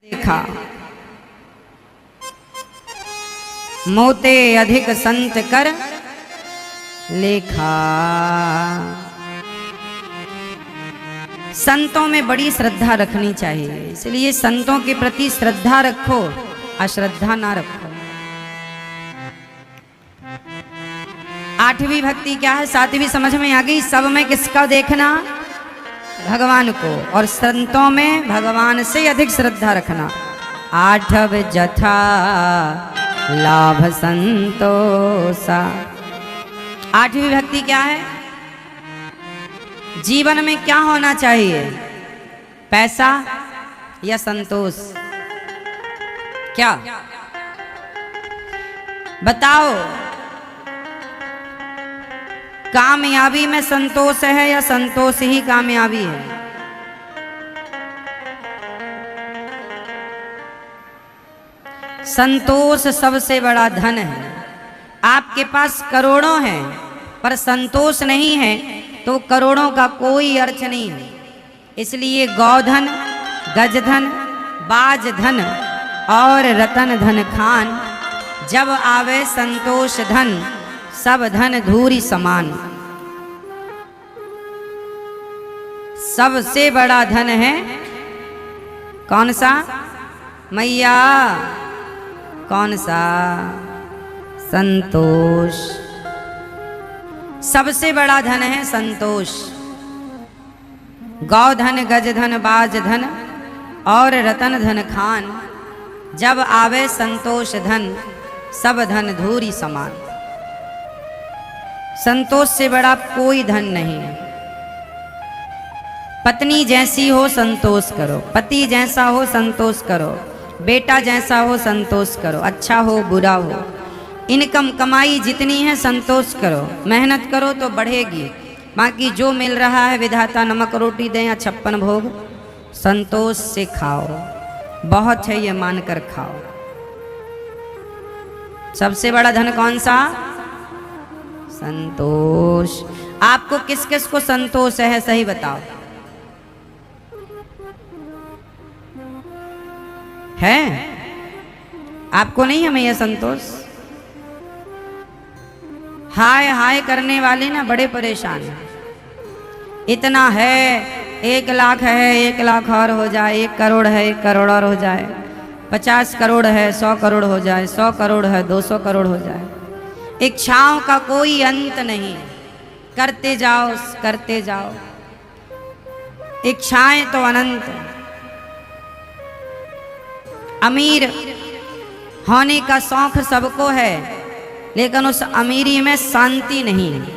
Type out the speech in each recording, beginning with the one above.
देखा मोते अधिक संत कर लेखा। संतों में बड़ी श्रद्धा रखनी चाहिए, इसलिए संतों के प्रति श्रद्धा रखो, अश्रद्धा ना रखो। आठवीं भक्ति क्या है, सातवीं समझ में आ गई। सब में किसका देखना, भगवान को, और संतों में भगवान से अधिक श्रद्धा रखना। आठव जथा लाभ संतोषा। आठवीं भक्ति क्या है, जीवन में क्या होना चाहिए, पैसा या संतोष, क्या बताओ। कामयाबी में संतोष है या संतोष ही कामयाबी है? संतोष सबसे बड़ा धन है। आपके पास करोड़ों हैं पर संतोष नहीं है तो करोड़ों का कोई अर्थ नहीं है। इसलिए गौधन, गजधन, बाज धन और रतन धन खान, जब आवे संतोष धन, सब धन धूरी समान। सबसे बड़ा धन है कौन सा मैया, कौन सा, संतोष। सबसे बड़ा धन है संतोष। गौधन, गजधन, बाज धन और रतन धन खान, जब आवे संतोष धन, सब धन धूरी समान। संतोष से बड़ा कोई धन नहीं है। पत्नी जैसी हो संतोष करो, पति जैसा हो संतोष करो, बेटा जैसा हो संतोष करो, अच्छा हो बुरा हो, इनकम कमाई जितनी है संतोष करो। मेहनत करो तो बढ़ेगी, बाकी जो मिल रहा है विधाता नमक रोटी दें या 56 भोग, संतोष से खाओ। बहुत है ये मानकर खाओ। सबसे बड़ा धन कौन सा, संतोष। आपको किस किस को संतोष है, सही बताओ। है आपको नहीं है मैया संतोष? हाय हाय करने वाले ना बड़े परेशान हैं। इतना है, 1 लाख है, 1 लाख और हो जाए, 1 करोड़ है, 1 करोड़ और हो जाए, 50 करोड़ है, 100 करोड़ हो जाए, 100 करोड़ है, 200 करोड़ हो जाए। इच्छाओं का कोई अंत नहीं, करते जाओ करते जाओ। इच्छाएं तो अनंत। अमीर होने का शौक सबको है, लेकिन उस अमीरी में शांति नहीं है।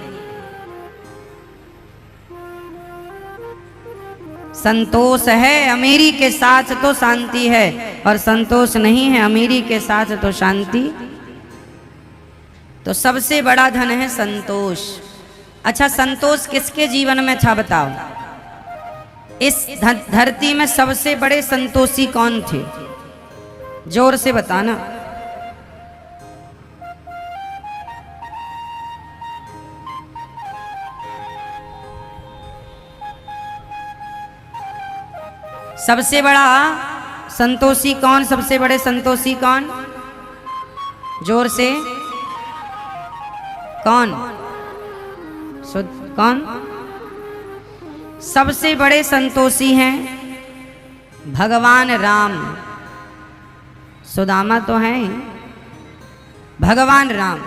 संतोष है अमीरी के साथ तो शांति है, और संतोष नहीं है अमीरी के साथ तो शांति। तो सबसे बड़ा धन है संतोष। अच्छा, संतोष किसके जीवन में था बताओ? इस धरती में सबसे बड़े संतोषी कौन थे? जोर से बताना। सबसे बड़ा संतोषी कौन, सबसे बड़े संतोषी कौन? जोर से, कौन? कौन? सबसे बड़े संतोषी हैं भगवान राम। सुदामा तो हैं, भगवान राम।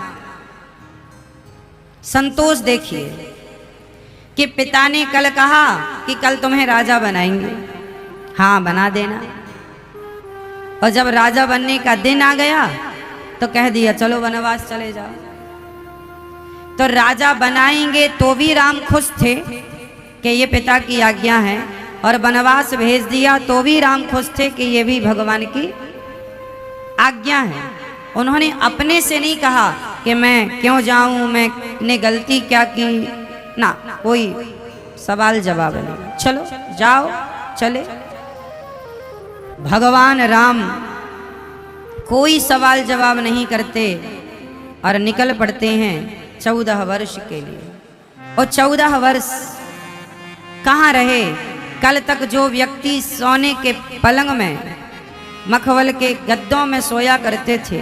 संतोष देखिए कि पिता ने कल कहा कि कल तुम्हें राजा बनाएंगे, हाँ बना देना। और जब राजा बनने का दिन आ गया तो कह दिया चलो वनवास चले जाओ। तो राजा बनाएंगे तो भी राम खुश थे कि ये पिता की आज्ञा है, और वनवास भेज दिया तो भी राम खुश थे कि ये भी भगवान की आज्ञा है। उन्होंने अपने से नहीं कहा कि मैं क्यों जाऊं, मैंने गलती क्या की, ना कोई सवाल जवाब नहीं, चलो जाओ चले। भगवान राम कोई सवाल जवाब नहीं करते और निकल पड़ते हैं 14 वर्ष के लिए। और 14 वर्ष कहाँ रहे? कल तक जो व्यक्ति सोने के पलंग में मखमल के गद्दों में सोया करते थे,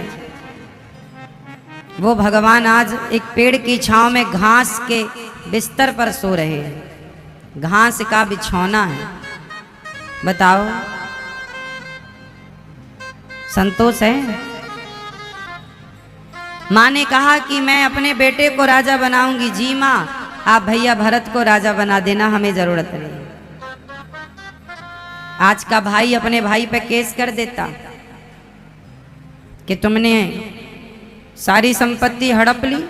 वो भगवान आज एक पेड़ की छांव में घास के बिस्तर पर सो रहे हैं। घास का बिछौना है, बताओ संतोष है? माँ ने कहा कि मैं अपने बेटे को राजा बनाऊंगी। जी माँ, आप भैया भरत को राजा बना देना, हमें जरूरत नहीं। आज का भाई अपने भाई पे केस कर देता कि तुमने सारी संपत्ति हड़प ली।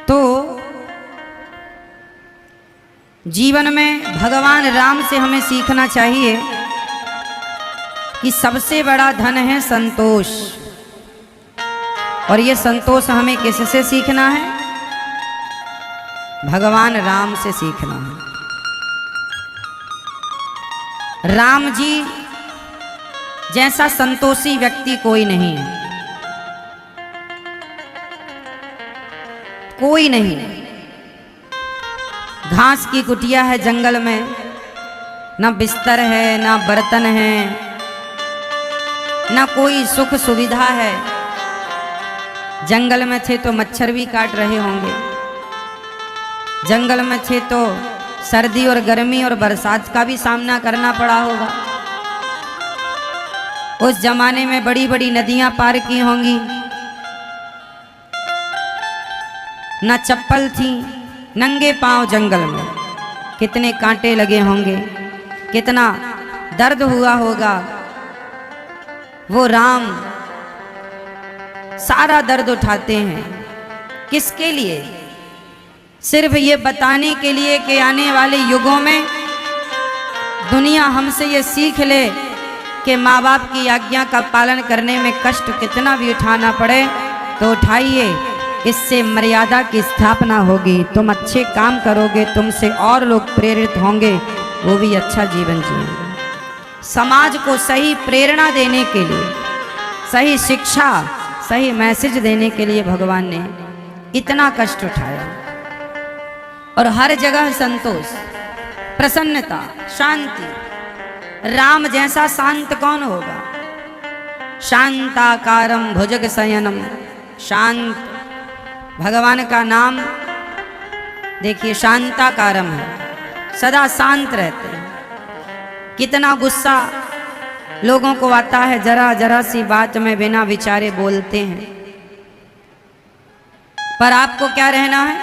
तो जीवन में भगवान राम से हमें सीखना चाहिए कि सबसे बड़ा धन है संतोष। और ये संतोष हमें किससे सीखना है? भगवान राम से सीखना है। राम जी जैसा संतोषी व्यक्ति कोई नहीं है, कोई नहीं। घास की कुटिया है जंगल में, ना बिस्तर है, ना बर्तन है, ना कोई सुख सुविधा है। जंगल में थे तो मच्छर भी काट रहे होंगे, जंगल में थे तो सर्दी और गर्मी और बरसात का भी सामना करना पड़ा होगा। उस जमाने में बड़ी बड़ी नदियां पार की होंगी, ना चप्पल थी, नंगे पांव जंगल में। कितने कांटे लगे होंगे, कितना दर्द हुआ होगा। वो राम सारा दर्द उठाते हैं, किसके लिए? सिर्फ ये बताने के लिए कि आने वाले युगों में दुनिया हमसे ये सीख ले कि माँ बाप की आज्ञा का पालन करने में कष्ट कितना भी उठाना पड़े तो उठाइए, इससे मर्यादा की स्थापना होगी। तुम अच्छे काम करोगे, तुमसे और लोग प्रेरित होंगे, वो भी अच्छा जीवन जिएंगे। समाज को सही प्रेरणा देने के लिए, सही शिक्षा, सही मैसेज देने के लिए भगवान ने इतना कष्ट उठाया। और हर जगह संतोष, प्रसन्नता, शांति। राम जैसा शांत कौन होगा? शांताकारम भुजग शयनम, शांत। भगवान का नाम देखिए शांताकारम है, सदा शांत रहते हैं। कितना गुस्सा लोगों को आता है, जरा जरा सी बात में बिना विचारे बोलते हैं। पर आपको क्या रहना है?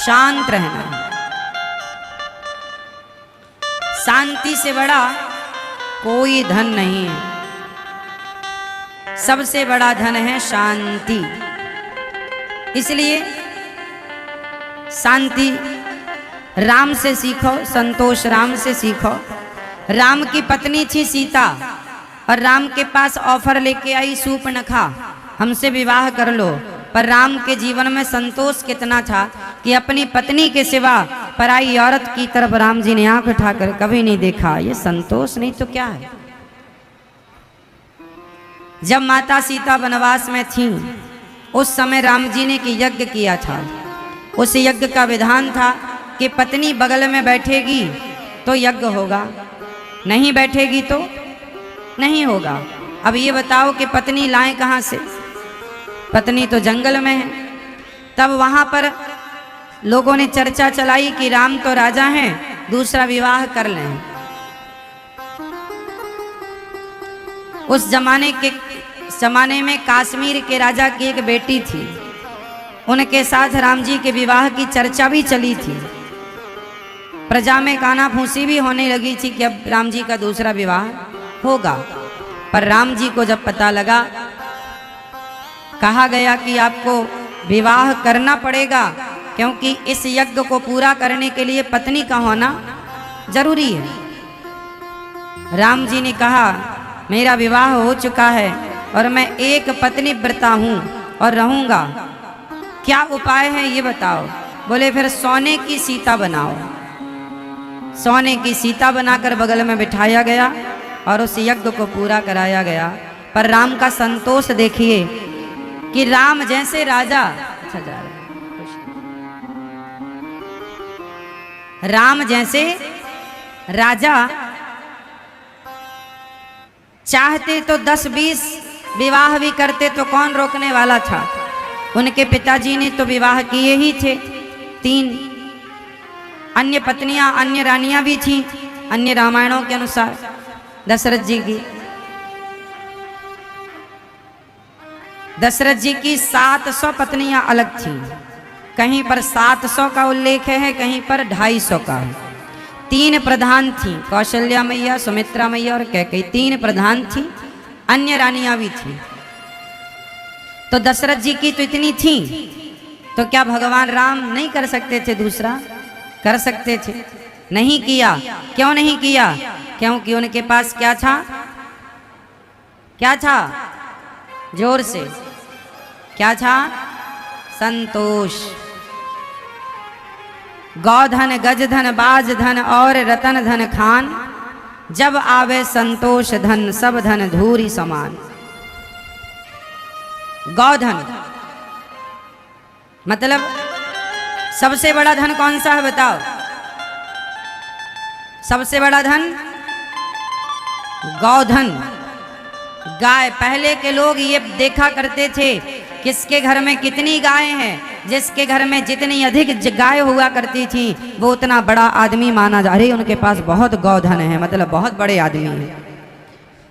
शांत रहना है। शांति से बड़ा कोई धन नहीं है। सबसे बड़ा धन है शांति। इसलिए शांति राम से सीखो, संतोष राम से सीखो। राम की पत्नी थी सीता, और राम के पास ऑफर लेके आई शूर्पणखा, हमसे विवाह कर लो। पर राम के जीवन में संतोष कितना था कि अपनी पत्नी के सिवा पराई औरत की तरफ राम जी ने आंख उठाकर कभी नहीं देखा। ये संतोष नहीं तो क्या है? जब माता सीता वनवास में थी उस समय राम जी ने कि यज्ञ किया था। उस यज्ञ का विधान था कि पत्नी बगल में बैठेगी तो यज्ञ होगा, नहीं बैठेगी तो नहीं होगा। अब ये बताओ कि पत्नी लाएं कहाँ से? पत्नी तो जंगल में है। तब वहाँ पर लोगों ने चर्चा चलाई कि राम तो राजा हैं, दूसरा विवाह कर लें। उस जमाने में कश्मीर के राजा की एक बेटी थी, उनके साथ राम जी के विवाह की चर्चा भी चली थी। प्रजा में काना फूसी भी होने लगी थी कि अब राम जी का दूसरा विवाह होगा। पर राम जी को जब पता लगा, कहा गया कि आपको विवाह करना पड़ेगा, क्योंकि इस यज्ञ को पूरा करने के लिए पत्नी का होना जरूरी है। राम जी ने कहा मेरा विवाह हो चुका है और मैं एक पत्नी व्रता हूँ और रहूँगा, क्या उपाय है ये बताओ। बोले फिर सोने की सीता बनाओ। सोने की सीता बनाकर बगल में बिठाया गया और उस यज्ञ को पूरा कराया गया। पर राम का संतोष देखिए कि राम जैसे राजा, अच्छा जा रहा है, राम जैसे राजा चाहते तो 10-20 विवाह भी करते तो कौन रोकने वाला था। उनके पिताजी ने तो विवाह किए ही थे 3। अन्य पत्नियां, अन्य रानियां भी थीं अन्य रामायणों के अनुसार दशरथ जी की। दशरथ जी की 700 पत्नियां अलग थीं। कहीं पर 700 का उल्लेख है, कहीं पर 250 का है। 3 प्रधान थीं, कौशल्या मैया, सुमित्रा मैया और कैकेयी, 3 प्रधान थीं। अन्य रानियां भी थीं। तो दशरथ जी की तो इतनी थी, तो क्या भगवान राम नहीं कर सकते थे? दूसरा कर सकते थे, नहीं किया। क्यों नहीं किया? क्योंकि उनके पास क्या था? क्या था? जोर से क्या था? संतोष। गौधन, गजधन, बाजधन और रतन धन खान, जब आवे संतोष धन सब धन धूरी समान। गौधन मतलब सबसे बड़ा धन कौन सा है बताओ? सबसे बड़ा धन गौधन, गाय। पहले के लोग ये देखा करते थे किसके घर में कितनी गाय हैं। जिसके घर में जितनी अधिक गाय हुआ करती थी वो उतना बड़ा आदमी माना जा रही, उनके पास बहुत गौधन है, मतलब बहुत बड़े आदमी हैं।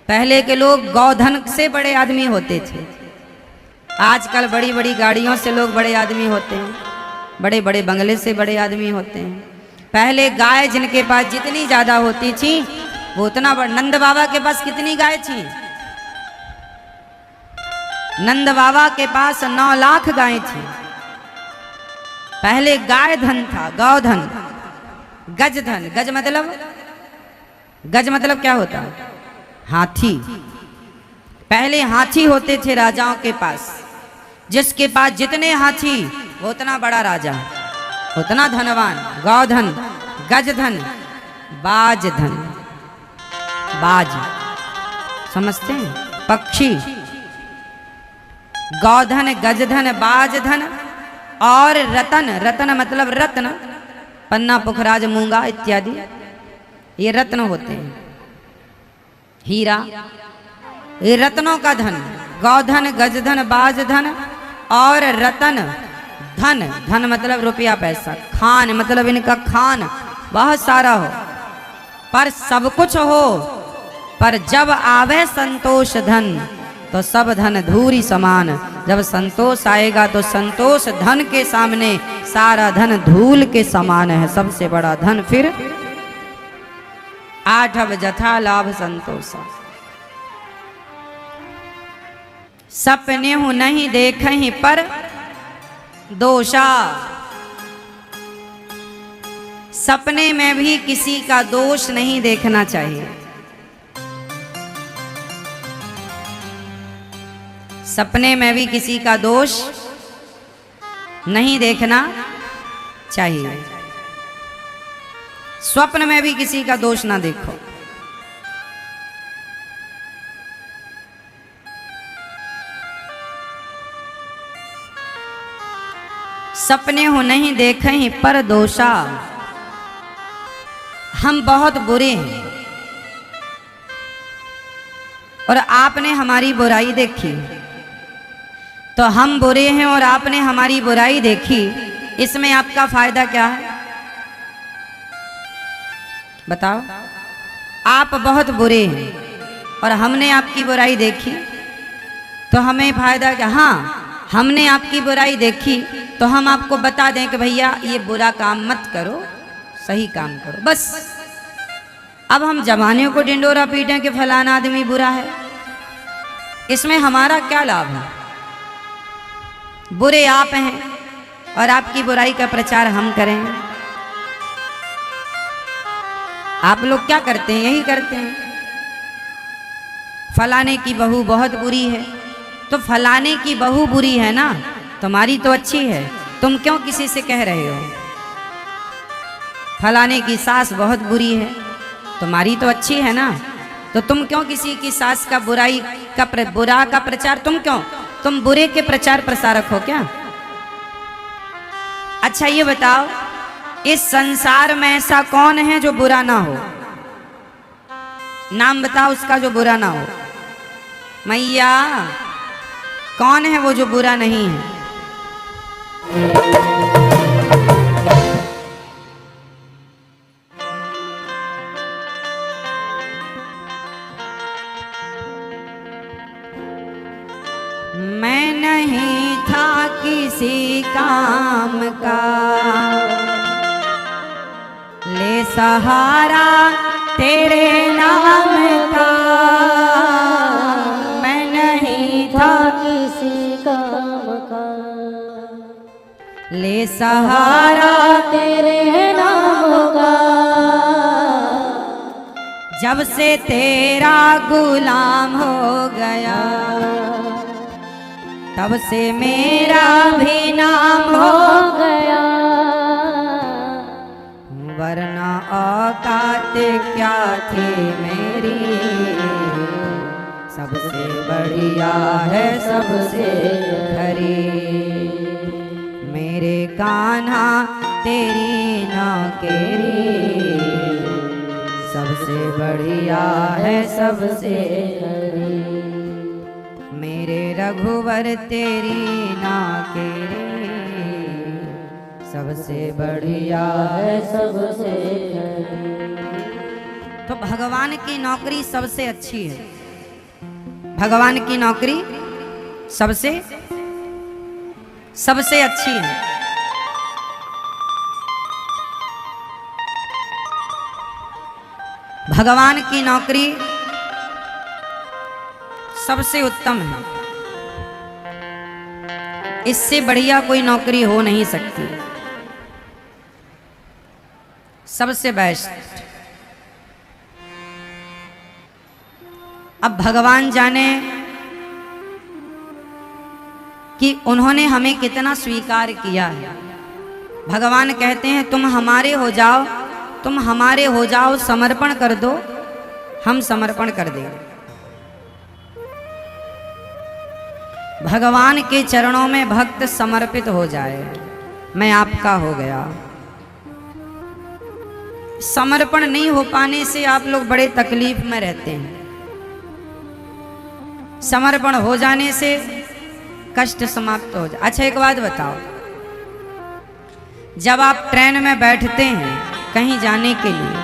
पहले के लोग गौधन से बड़े आदमी होते थे। आजकल बड़ी बड़ी गाड़ियों से लोग बड़े आदमी होते हैं, बड़े बड़े बंगले से बड़े आदमी होते हैं। पहले गाय जिनके पास जितनी ज्यादा होती थी वो उतना बड़ा। नंद बाबा के पास कितनी गाय थी? नंद बाबा के पास 9 लाख गाय थी। पहले गाय धन था, गौधन। गज धन, गज मतलब क्या होता है? हाथी। पहले हाथी होते थे राजाओं के पास। जिसके पास जितने हाथी वो उतना बड़ा राजा, उतना धनवान। गौधन, गजधन, बाजधन। बाज समझते हैं? पक्षी। गौधन, गजधन, बाजधन और रतन। रतन मतलब रत्न, पन्ना, पुखराज, मूंगा इत्यादि, ये रत्न होते हैं। हीरा, ये रत्नों का धन। गौधन, गजधन, बाजधन और रतन धन। धन मतलब रुपया पैसा। खान मतलब इनका खान बहुत सारा हो, पर सब कुछ हो, पर जब आवे संतोष धन तो सब धन धूरी समान। जब संतोष आएगा तो संतोष धन के सामने सारा धन धूल के समान है। सबसे बड़ा धन फिर 8 जथा लाभ संतोष। सपने हूं नहीं देखहि पर दोषा। सपने में भी किसी का दोष नहीं देखना चाहिए। सपने में भी किसी का दोष नहीं देखना चाहिए। स्वप्न में भी किसी का दोष ना देखो। सपने हो नहीं देखे पर दोषा। हम बहुत बुरे हैं और आपने हमारी बुराई देखी, तो हम बुरे हैं और आपने हमारी बुराई देखी, इसमें आपका फायदा क्या है बताओ? आप बहुत बुरे हैं और हमने आपकी बुराई देखी, तो हमें फायदा क्या? हाँ, हमने आपकी बुराई देखी तो हम आपको बता दें कि भैया ये बुरा काम मत करो, सही काम करो, बस। अब हम जमाने को डिंडोरा पीटें कि फलाना आदमी बुरा है, इसमें हमारा क्या लाभ है? बुरे आप हैं और आपकी बुराई का प्रचार हम करें। आप लोग क्या करते हैं? यही करते हैं, फलाने की बहू बहुत बुरी है। तो फलाने की बहू बुरी है ना, तुम्हारी तो अच्छी है, तुम क्यों किसी से कह रहे हो? फलाने की सास बहुत बुरी है, तुम्हारी तो अच्छी है ना, तो तुम क्यों किसी की सास का बुरा का प्रचार, तुम बुरे के प्रचार प्रसारक हो क्या? अच्छा ये बताओ, इस संसार में ऐसा कौन है जो बुरा ना हो? नाम बताओ उसका जो बुरा ना हो। मैया, कौन है वो जो बुरा नहीं है? मैं नहीं था किसी काम का, ले सहारा तेरे नाम का। मैं नहीं था किसी काम का, ले सहारा तेरे नाम का। जब से तेरा गुलाम हो गया, तब से मेरा भी नाम हो गया। वरना औकात क्या थी मेरी, सबसे बढ़िया है सबसे खरी। मेरे कान्हा तेरी नौकेरी, सबसे बढ़िया है सबसे खरी। मेरे रघुवर तेरी नौकेरी, सबसे बढ़िया है सबसे खरी। तो भगवान की नौकरी सबसे अच्छी है, भगवान की नौकरी सबसे अच्छी है। भगवान की नौकरी सबसे उत्तम है, इससे बढ़िया कोई नौकरी हो नहीं सकती, सबसे बेस्ट। अब भगवान जाने कि उन्होंने हमें कितना स्वीकार किया है। भगवान कहते हैं तुम हमारे हो जाओ, तुम हमारे हो जाओ, समर्पण कर दो, हम समर्पण कर देंगे। भगवान के चरणों में भक्त समर्पित हो जाए, मैं आपका हो गया। समर्पण नहीं हो पाने से आप लोग बड़े तकलीफ में रहते हैं, समर्पण हो जाने से कष्ट समाप्त हो जाए। अच्छा एक बात बताओ, जब आप ट्रेन में बैठते हैं कहीं जाने के लिए,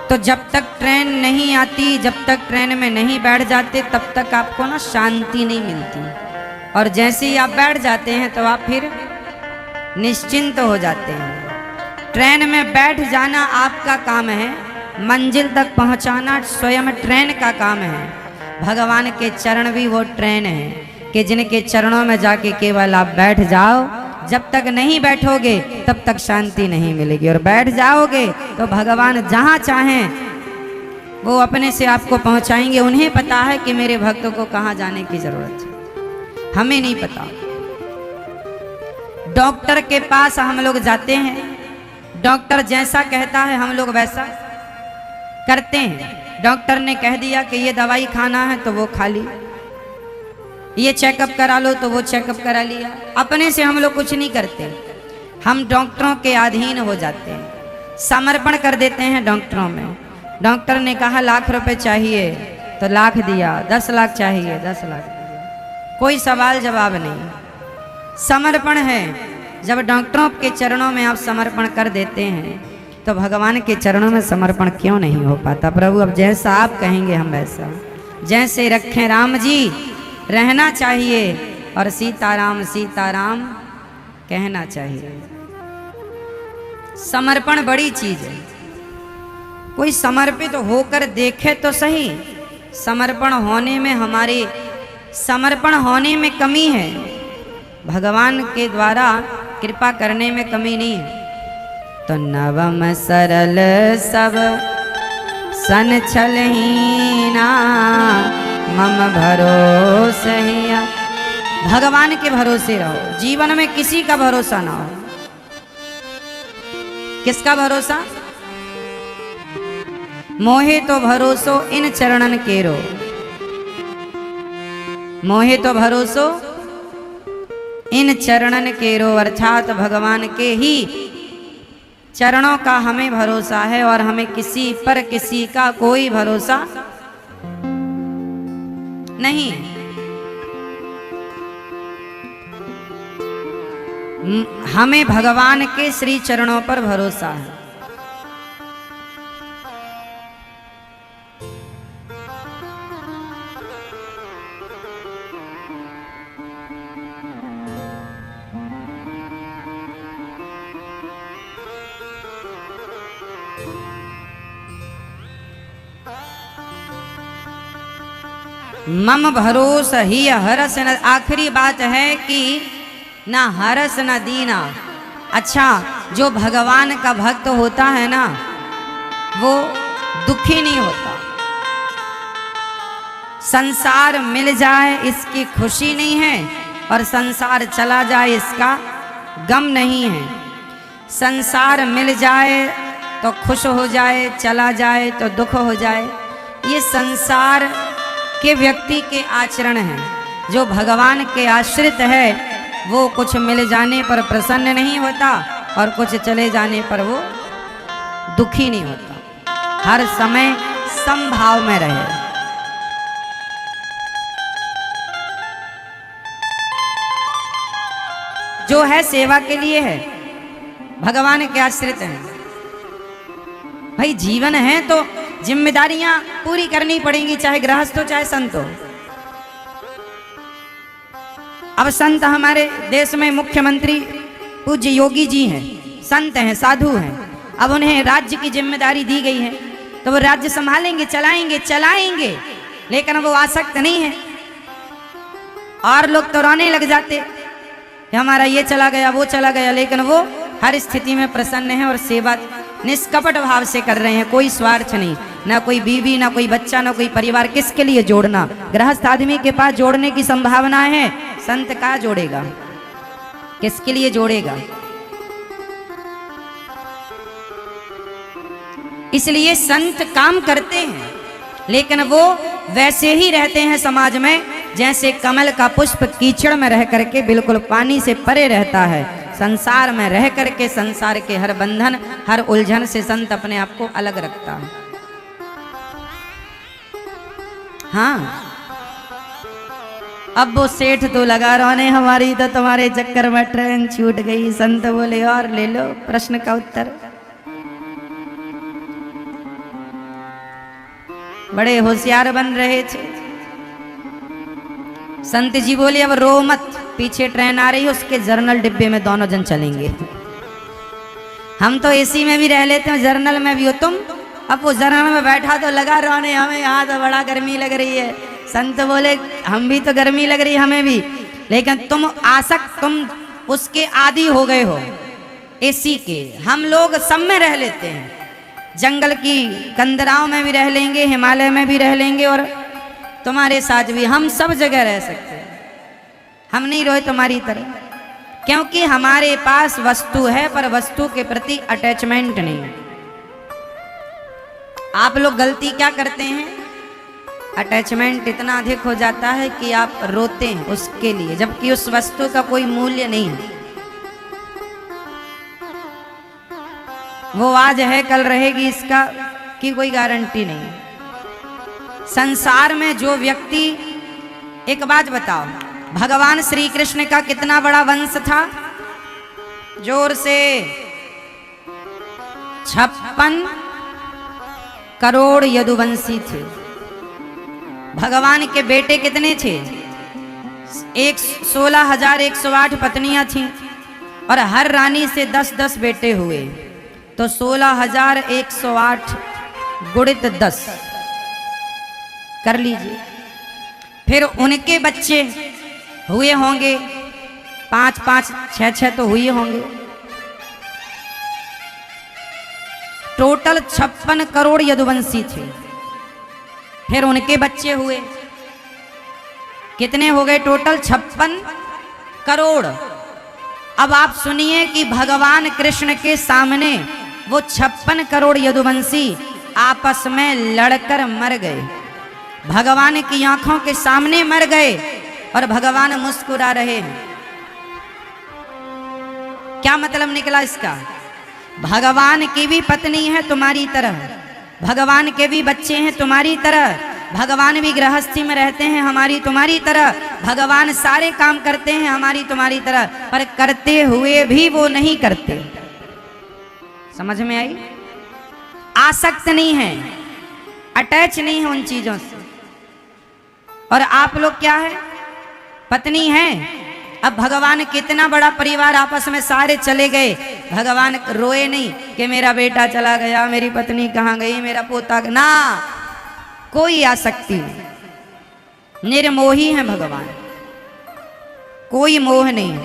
तो जब तक ट्रेन नहीं आती, जब तक ट्रेन में नहीं बैठ जाते, तब तक आपको ना शांति नहीं मिलती। और जैसे ही आप बैठ जाते हैं तो आप फिर निश्चिंत हो जाते हैं। ट्रेन में बैठ जाना आपका काम है, मंजिल तक पहुंचाना स्वयं ट्रेन का काम है। भगवान के चरण भी वो ट्रेन है कि जिनके चरणों में जाके केवल आप बैठ जाओ। जब तक नहीं बैठोगे तब तक शांति नहीं मिलेगी, और बैठ जाओगे तो भगवान जहाँ चाहें वो अपने से आपको पहुँचाएंगे। उन्हें पता है कि मेरे भक्तों को कहाँ जाने की जरूरत है, हमें नहीं पता। डॉक्टर के पास हम लोग जाते हैं, डॉक्टर जैसा कहता है हम लोग वैसा करते हैं। डॉक्टर ने कह दिया कि ये दवाई खाना है तो वो खा ली, ये चेकअप करा लो तो वो चेकअप करा लिया। अपने से हम लोग कुछ नहीं करते, हम डॉक्टरों के अधीन हो जाते हैं, समर्पण कर देते हैं डॉक्टरों में। डॉक्टर ने कहा लाख रुपए चाहिए तो लाख दिया, 10 लाख चाहिए 10 लाख दिया, कोई सवाल जवाब नहीं। समर्पण है। जब डॉक्टरों के चरणों में आप समर्पण कर देते हैं तो भगवान के चरणों में समर्पण क्यों नहीं हो पाता? प्रभु अब जैसा आप कहेंगे हम वैसा, जैसे रखें राम जी रहना चाहिए, और सीताराम सीताराम कहना चाहिए। समर्पण बड़ी चीज है। कोई समर्पित होकर देखे तो सही समर्पण होने में हमारे समर्पण होने में कमी है, भगवान के द्वारा कृपा करने में कमी नहीं है। तो नवम सरल सब सन छलहीना मम भरोसे हिया। भगवान के भरोसे रहो, जीवन में किसी का भरोसा ना हो। किसका भरोसा? मोहे तो भरोसो इन चरणन केरो, मोहे तो भरोसो इन चरणन केरो, अर्थात भगवान के ही चरणों का हमें भरोसा है और हमें किसी पर किसी का कोई भरोसा नहीं। हमें भगवान के श्री चरणों पर भरोसा है। मम भरोसा ही हरस न। आखिरी बात है कि ना हरस न दीना। अच्छा, जो भगवान का भक्त होता है ना, वो दुखी नहीं होता। संसार मिल जाए इसकी खुशी नहीं है और संसार चला जाए इसका गम नहीं है। संसार मिल जाए तो खुश हो जाए, चला जाए तो दुख हो जाए। ये संसार के व्यक्ति के आचरण हैं। जो भगवान के आश्रित है वो कुछ मिल जाने पर प्रसन्न नहीं होता और कुछ चले जाने पर वो दुखी नहीं होता। हर समय समभाव में रहे। जो है सेवा के लिए है, भगवान के आश्रित हैं। भाई जीवन है तो जिम्मेदारियां पूरी करनी पड़ेंगी, चाहे गृहस्थ हो चाहे संत हो। अब संत हमारे देश में मुख्यमंत्री पूज्य योगी जी हैं, संत हैं, साधु हैं। अब उन्हें राज्य की जिम्मेदारी दी गई है तो वो राज्य संभालेंगे, चलाएंगे, लेकिन वो आसक्त नहीं है। और लोग तो रोने लग जाते कि हमारा ये चला गया, वो चला गया, लेकिन वो हर स्थिति में प्रसन्न है और सेवा निष्कपट भाव से कर रहे हैं। कोई स्वार्थ नहीं, ना कोई बीवी, ना कोई बच्चा, ना कोई परिवार। किसके लिए जोड़ना? गृहस्थ आदमी के पास जोड़ने की संभावना है, संत का जोड़ेगा? किसके लिए जोड़ेगा? इसलिए संत काम करते हैं, लेकिन वो वैसे ही रहते हैं समाज में जैसे कमल का पुष्प कीचड़ में रह करके बिल्कुल पानी से परे रहता है। संसार में रह करके संसार के हर बंधन, हर उलझन से संत अपने आप को अलग रखता है। हाँ, अब वो सेठ तो लगा रोने, हमारी तो तुम्हारे चक्कर में ट्रेन छूट गई। संत बोले और ले लो प्रश्न का उत्तर। बड़े होशियार बन रहे थे। संत जी बोले अब रो मत, पीछे ट्रेन आ रही है, उसके जर्नल डिब्बे में दोनों जन चलेंगे। हम तो एसी में भी रह लेते हैं, जर्नल में भी हो तुम। अब वो जर्नल में बैठा तो लगा रोने, हमें यहाँ तो बड़ा गर्मी लग रही है। संत बोले हम भी तो गर्मी लग रही है हमें भी, लेकिन तुम आसक्त, तुम उसके आदी हो गए हो एसी के। हम लोग सब में रह लेते हैं, जंगल की कंदराओं में भी रह लेंगे, हिमालय में भी रह लेंगे, और तुम्हारे साथ भी हम सब जगह रह सकते हैं। हम नहीं रोए तुम्हारी तरह, क्योंकि हमारे पास वस्तु है पर वस्तु के प्रति अटैचमेंट नहीं है। आप लोग गलती क्या करते हैं? अटैचमेंट इतना अधिक हो जाता है कि आप रोते हैं उसके लिए, जबकि उस वस्तु का कोई मूल्य नहीं है। वो आज है कल रहेगी, इसका की कोई गारंटी नहीं। संसार में जो व्यक्ति, एक बात बताओ, भगवान श्री कृष्ण का कितना बड़ा वंश था? जोर से 56 करोड़ यदुवंशी थे। भगवान के बेटे कितने थे? 16,108 पत्नियां थीं और हर रानी से 10-10 बेटे हुए, तो 16,108 गुणित 10, कर लीजिए। फिर उनके बच्चे हुए होंगे 5 5 6 6 तो हुए होंगे। टोटल 56 करोड़ यदुवंशी थे। फिर उनके बच्चे हुए, कितने हो गए टोटल? 56 करोड़। अब आप सुनिए कि भगवान कृष्ण के सामने वो 56 करोड़ यदुवंशी आपस में लड़कर मर गए। भगवान की आंखों के सामने मर गए और भगवान मुस्कुरा रहे हैं। क्या मतलब निकला इसका? भगवान की भी पत्नी है तुम्हारी तरह, भगवान के भी बच्चे हैं तुम्हारी तरह, भगवान भी गृहस्थी में रहते हैं हमारी तुम्हारी तरह, भगवान सारे काम करते हैं हमारी तुम्हारी तरह, पर करते हुए भी वो नहीं करते। समझ में आई? आसक्त नहीं है, अटैच नहीं है उन चीजों से। और आप लोग क्या है? पत्नी है। अब भगवान कितना बड़ा परिवार आपस में सारे चले गए, भगवान रोए नहीं कि मेरा बेटा चला गया, मेरी पत्नी कहाँ गई, मेरा पोता ना, कोई आसक्ति नहीं, निर्मोही है भगवान, कोई मोह नहीं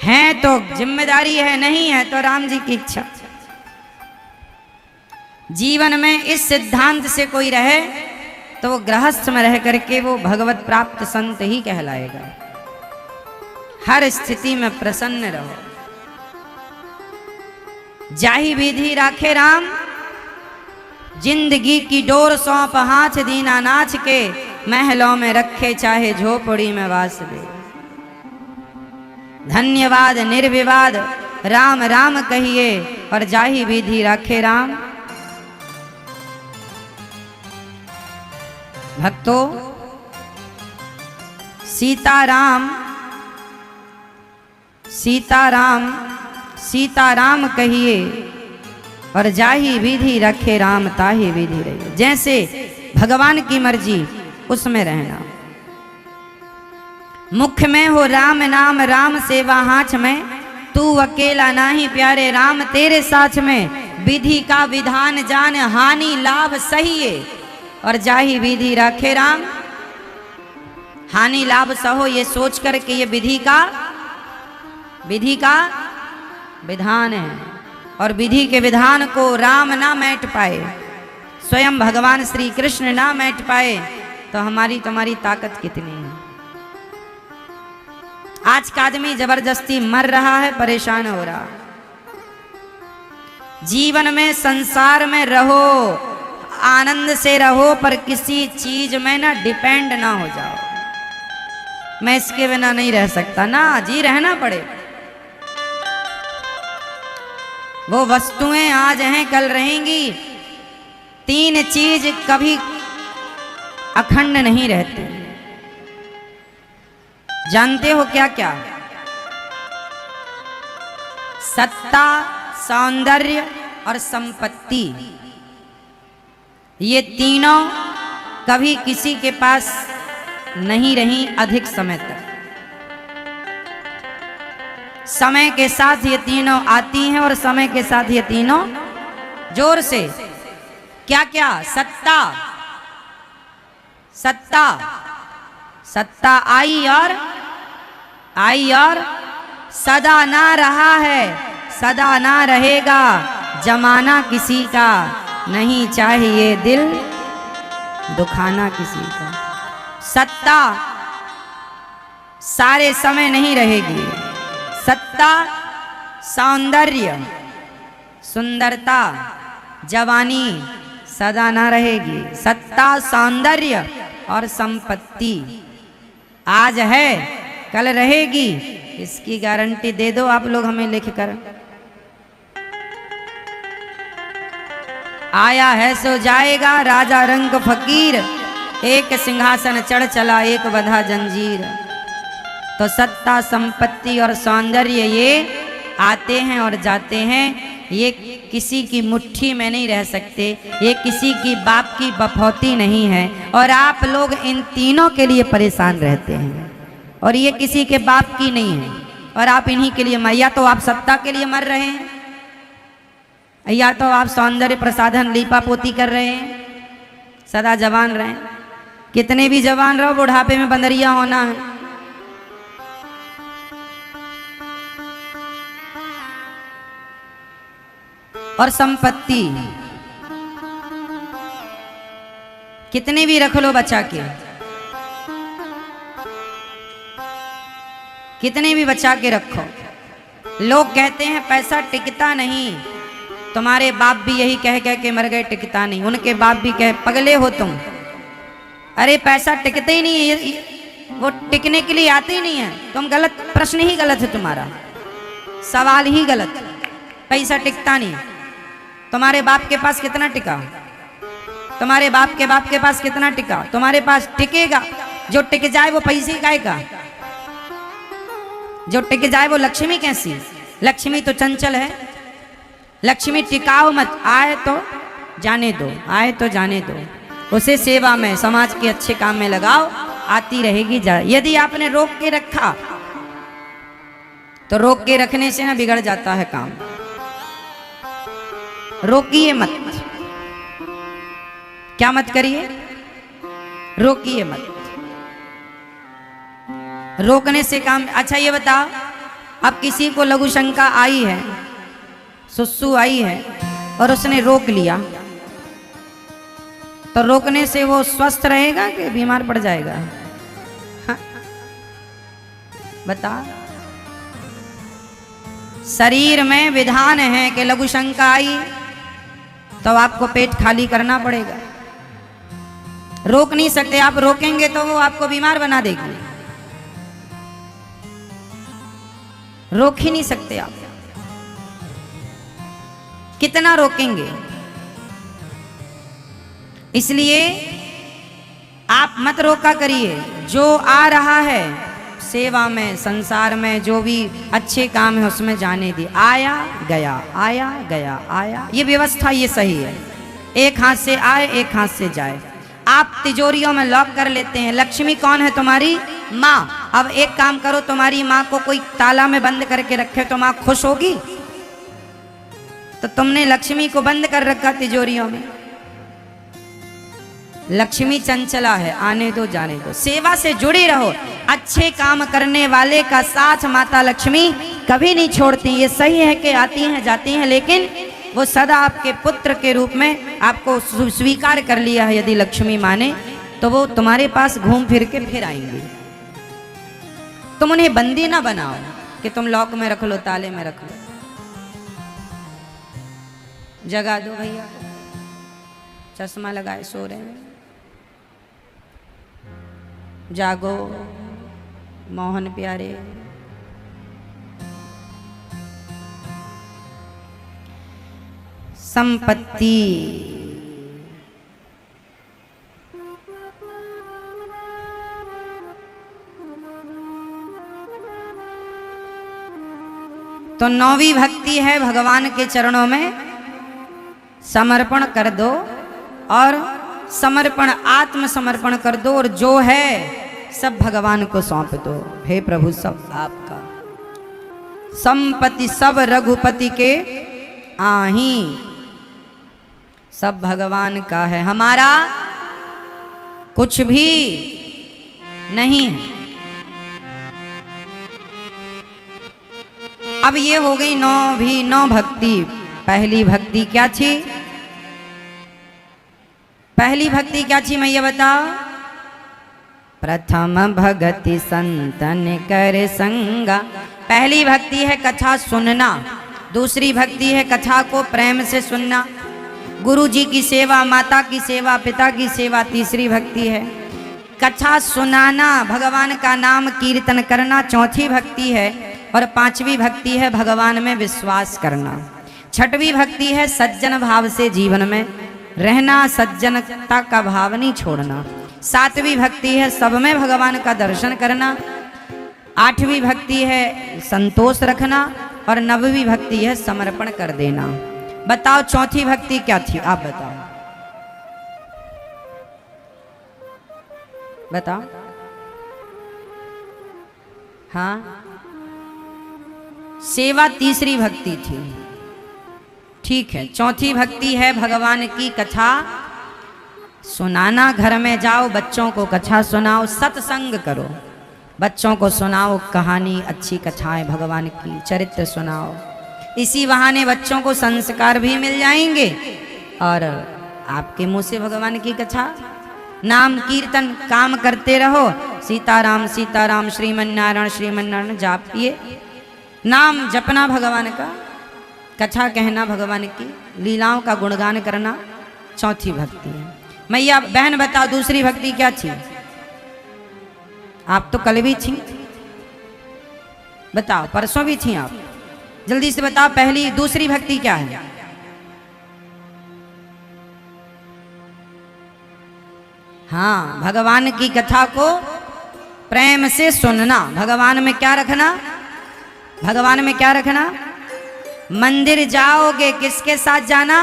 है तो जिम्मेदारी है, नहीं है तो राम जी की इच्छा। जीवन में इस सिद्धांत से कोई रहे तो वो गृहस्थ में रह करके वो भगवत प्राप्त संत ही कहलाएगा। हर स्थिति में प्रसन्न रहो। जाहि विधि राखे राम, जिंदगी की डोर सौंप हाथ दीना नाच के, महलों में रखे चाहे झोपड़ी में वास दे। धन्यवाद निर्विवाद राम राम कहिए और जाहि विधि राखे राम। भक्तों, सीताराम सीताराम सीताराम कहिए और जाहि विधि रखे राम ताहि विधि रहिए। जैसे भगवान की मर्जी उसमें रहना। मुख में हो राम नाम, राम सेवा हाथ में, तू अकेला नाही प्यारे राम तेरे साथ में। विधि का विधान जान, हानि लाभ सहिए और जाहि विधि राखे राम। हानि लाभ सहो ये सोच कर के ये विधि का विधान है, और विधि के विधान को राम ना मैट पाए, स्वयं भगवान श्री कृष्ण ना मैट पाए तो हमारी तुम्हारी ताकत कितनी है। आज का आदमी जबरदस्ती मर रहा है, परेशान हो रहा। जीवन में संसार में रहो, आनंद से रहो, पर किसी चीज में ना डिपेंड ना हो जाओ। मैं इसके बिना नहीं रह सकता ना जी, रहना पड़े। वो वस्तुएं आज हैं कल रहेंगी। 3 चीज कभी अखंड नहीं रहती। जानते हो क्या क्या? सत्ता, सौंदर्य और संपत्ति। ये तीनों कभी किसी के पास नहीं रही अधिक समय तक। समय के साथ ये तीनों आती हैं और समय के साथ ये तीनों, जोर से, क्या क्या? सत्ता, सत्ता, सत्ता आई और सदा ना रहा है, सदा ना रहेगा, जमाना किसी का नहीं चाहिए, दिल दुखाना किसी का। सत्ता सारे समय नहीं रहेगी। सत्ता, सौंदर्य, सुंदरता, जवानी सदा ना रहेगी। सत्ता, सौंदर्य और संपत्ति आज है कल रहेगी, इसकी गारंटी दे दो आप लोग हमें लिखकर। आया है सो जाएगा, राजा रंग फकीर, एक सिंहासन चढ़ चला एक बंधा जंजीर। तो सत्ता, संपत्ति और सौंदर्य ये आते हैं और जाते हैं, ये किसी की मुट्ठी में नहीं रह सकते, ये किसी की बाप की बफौती नहीं है। और आप लोग इन तीनों के लिए परेशान रहते हैं और ये किसी के बाप की नहीं है, और आप इन्हीं के लिए या तो आप सत्ता के लिए मर रहे हैं, या तो आप सौंदर्य प्रसाधन लीपा पोती कर रहे हैं, सदा जवान रहें। कितने भी जवान रहो, बुढ़ापे में बंदरिया होना है। और संपत्ति कितने भी रख लो बचा के, कितने भी बचा के रखो। लोग कहते हैं पैसा टिकता नहीं, तुम्हारे बाप भी यही कह कह के मर गए, टिकता नहीं। उनके बाप भी कहे पगले हो तुम, अरे पैसा टिकते ही नहीं है, वो टिकने के लिए आते ही नहीं है। तुम गलत, प्रश्न ही गलत है तुम्हारा, सवाल ही गलत। पैसा टिकता नहीं। तुम्हारे बाप के पास कितना टिका, तुम्हारे बाप के पास कितना टिका, तुम्हारे पास टिकेगा। जो टिक जाए वो पैसे ही का, जो टिक जाए वो लक्ष्मी कैसी। लक्ष्मी तो चंचल है, लक्ष्मी टिकाओ मत, आए तो जाने दो, आए तो जाने दो। उसे सेवा में, समाज के अच्छे काम में लगाओ, आती रहेगी जा। यदि आपने रोक के रखा तो रोक के रखने से ना बिगड़ जाता है काम। रोकिए मत, क्या मत करिए, रोकिए मत। रोकने से काम। अच्छा ये बताओ, अब किसी को लघु शंका आई है, सुसु आई है और उसने रोक लिया, तो रोकने से वो स्वस्थ रहेगा कि बीमार पड़ जाएगा? हाँ? बता। शरीर में विधान है कि लघु शंका आई तो आपको पेट खाली करना पड़ेगा। रोक नहीं सकते आप, रोकेंगे तो वो आपको बीमार बना देगी। रोक ही नहीं सकते आप, कितना रोकेंगे? इसलिए आप मत रोका करिए। जो आ रहा है सेवा में, संसार में जो भी अच्छे काम है उसमें जाने दी। आया गया, आया गया, आया, ये व्यवस्था ये सही है। एक हाथ से आए, एक हाथ से जाए। आप तिजोरियों में लॉक कर लेते हैं। लक्ष्मी कौन है? तुम्हारी माँ। अब एक काम करो, तुम्हारी माँ को कोई ताला में बंद करके रखे तो माँ खुश होगी? तो तुमने लक्ष्मी को बंद कर रखा तिजोरियों में। लक्ष्मी चंचला है, आने दो जाने दो। सेवा से जुड़े रहो। अच्छे काम करने वाले का साथ माता लक्ष्मी कभी नहीं छोड़ती। ये सही है कि आती हैं जाती हैं, लेकिन वो सदा आपके पुत्र के रूप में आपको स्वीकार कर लिया है। यदि लक्ष्मी माने तो वो तुम्हारे पास घूम फिर के फिर आएंगे। तुम उन्हें बंदी ना बनाओ कि तुम लॉक में रख लो, ताले में रख लो। जगा दो भैया, चश्मा लगाए सो रहे हैं। जागो मोहन प्यारे। संपत्ति तो नौवीं भक्ति है भगवान के चरणों में समर्पण कर दो, और समर्पण आत्मसमर्पण कर दो, और जो है सब भगवान को सौंप दो। हे प्रभु, सब आपका। संपत्ति सब रघुपति के आही, सब भगवान का है, हमारा कुछ भी नहीं है। अब ये हो गई नौ भक्ति। पहली भक्ति क्या थी? पहली भक्ति क्या थी मैं ये बताओ? प्रथम भगति संतन कर संगा। पहली भक्ति है कथा सुनना। दूसरी भक्ति है कथा को प्रेम से सुनना। गुरु जी की सेवा, माता की सेवा, पिता की सेवा तीसरी भक्ति है। कथा सुनाना, भगवान का नाम कीर्तन करना चौथी भक्ति है। और पांचवी भक्ति है भगवान में विश्वास करना। छठवीं भक्ति है सज्जन भाव से जीवन में रहना, सज्जनता का भाव नहीं छोड़ना। सातवीं भक्ति है सब में भगवान का दर्शन करना। आठवीं भक्ति है संतोष रखना। और नवीं भक्ति है समर्पण कर देना। बताओ चौथी भक्ति क्या थी? आप बताओ, बताओ। हाँ, सेवा तीसरी भक्ति थी। ठीक है, चौथी भक्ति है भगवान की कथा सुनाना घर में जाओ, बच्चों को कथा सुनाओ, सत्संग करो, बच्चों को सुनाओ कहानी, अच्छी कथाएं भगवान की, चरित्र सुनाओ। इसी बहाने बच्चों को संस्कार भी मिल जाएंगे और आपके मुंह से भगवान की कथा, नाम कीर्तन काम करते रहो। सीताराम सीताराम, श्रीमन नारायण श्रीमन नारायण जापिए, नाम जपना भगवान का, कथा कहना भगवान की, लीलाओं का गुणगान करना चौथी भक्ति है। मैया बहन बताओ दूसरी भक्ति क्या थी? आप तो कल भी थी, बताओ परसों भी थी आप, जल्दी से बताओ पहली दूसरी भक्ति क्या है? हाँ, भगवान की कथा को प्रेम से सुनना। भगवान में क्या रखना? भगवान में क्या रखना? मंदिर जाओगे किसके साथ जाना?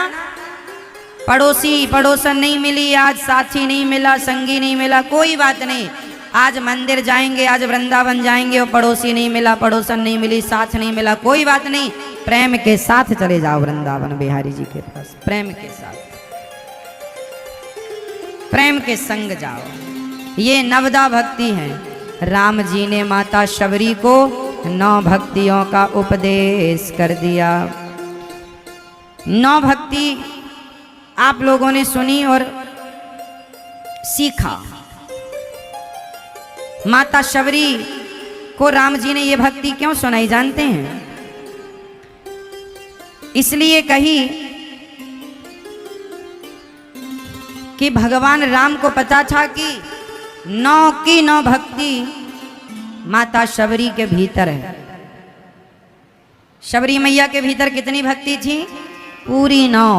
पड़ोसी पड़ोसन नहीं मिली, आज साथी नहीं मिला, संगी नहीं मिला, कोई बात नहीं। आज मंदिर जाएंगे, आज वृंदावन जाएंगे और पड़ोसी नहीं मिला, पड़ोसन नहीं मिली, साथ नहीं मिला, कोई बात नहीं। प्रेम के साथ चले जाओ वृंदावन बिहारी जी के पास, प्रेम के साथ, प्रेम के संग जाओ। ये नवदा भक्ति है। राम जी ने माता शबरी को 9 भक्तियों का उपदेश कर दिया। 9 भक्ति आप लोगों ने सुनी और सीखा। माता शबरी को राम जी ने ये भक्ति क्यों सुनाई जानते हैं? इसलिए कही कि भगवान राम को पता था कि 9 की 9 भक्ति माता शबरी के भीतर है। शबरी मैया के भीतर कितनी भक्ति थी? पूरी 9।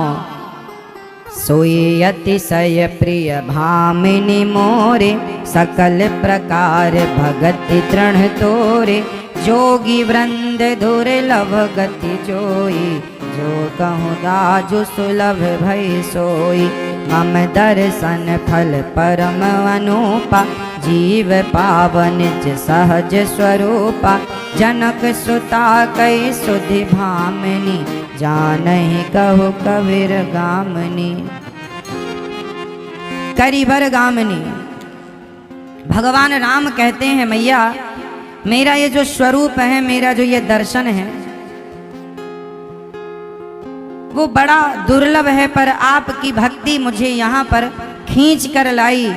सोई अतिशय प्रिय भामिनी मोरे, सकल प्रकार भगति तृण तोरे, जोगी वृंद दुर्लभ गति जोई, जो कहूँ दाजु सुलभ भई सोई, मम दर्शन फल परम अनुपा, जीव पावन निज सहज स्वरूपा, जनक सुता कई सुधि भामिनी, जानहि कहु कबीर गामिनी। करीबर गामिनी भगवान राम कहते हैं मैया मेरा ये जो स्वरूप है, मेरा जो ये दर्शन है वो बड़ा दुर्लभ है, पर आपकी भक्ति मुझे यहाँ पर खींच कर लाई।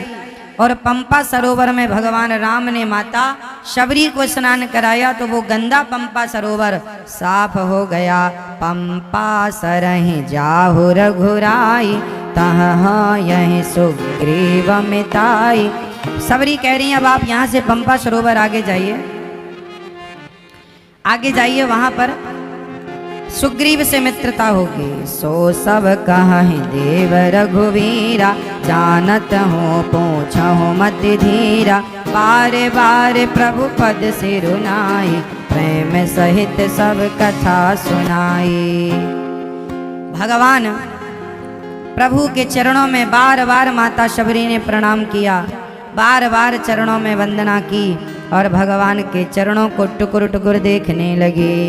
और पंपा सरोवर में भगवान राम ने माता शबरी को स्नान कराया तो वो गंदा पंपा सरोवर साफ हो गया। पंपा सरहि जाहु रघुराई, तहाँ यहीं सुग्रीव मिताई। शबरी कह रही हैं अब आप यहाँ से पंपा सरोवर आगे जाइए, आगे जाइए, वहां पर सुग्रीव से मित्रता होगी। सो सब कहीं देव रघुवीरा, जानत हो पूछहु मति धीरा, बारे बारे प्रभु पद सिरुनाई, प्रेम सहित सब कथा सुनाई। भगवान प्रभु के चरणों में बार बार माता शबरी ने प्रणाम किया, बार बार चरणों में वंदना की और भगवान के चरणों को टुकुर टुकुर देखने लगी।